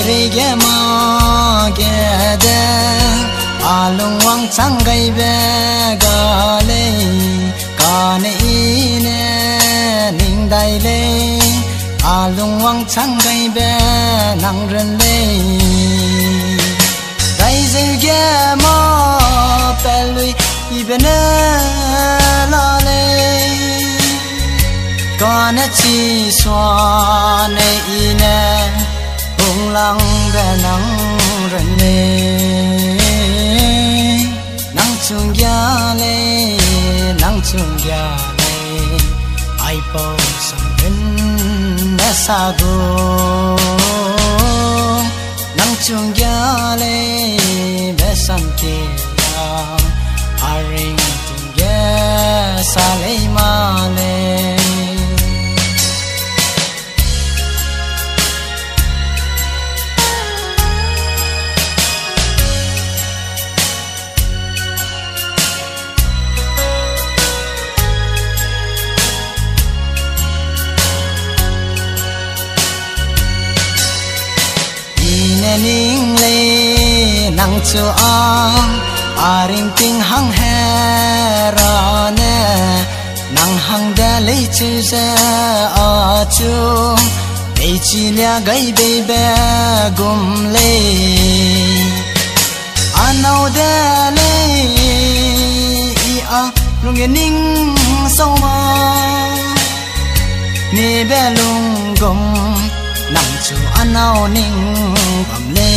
rige ma gede alung wang changai be gale kane ine ning dai le alung wang changai be nang ren le dai zige ma pelui ibene la le kane chi swa ne ine bung lang be nang ren le nang chung ya le nang chung ya le ai po sam ren na sa go nang chung ya le be sam ke ya a ring chung ya sa le ma le ning le nang chu a ring ting hang he ra ne nang hang da le chu sa a chu ei chi lia gai be be gum le anau da le i a lung ning so ma ni be lung gum nang chu anau ning bam le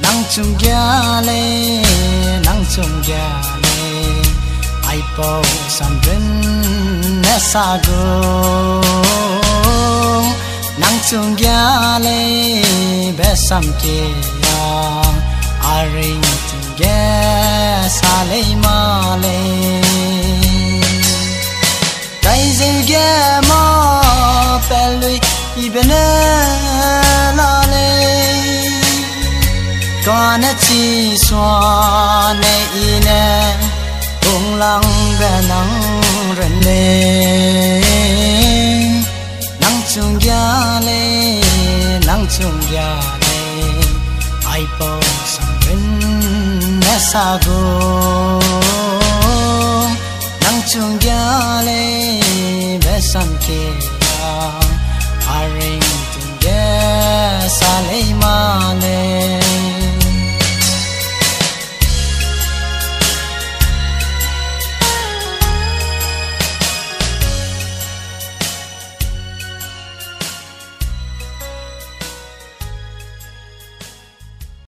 nang chung ya le nang chung ya le ai po san ren na sa go nang chung ya le be sam ke ya a ring chung ya sa le ma le dai zige ma pelui ibene la le kane chi swa ne ine bung lang be nang ren le nang chung ya le nang chung ya le ai po sam ren na sa go nang chung ya le be sam ke ya a ring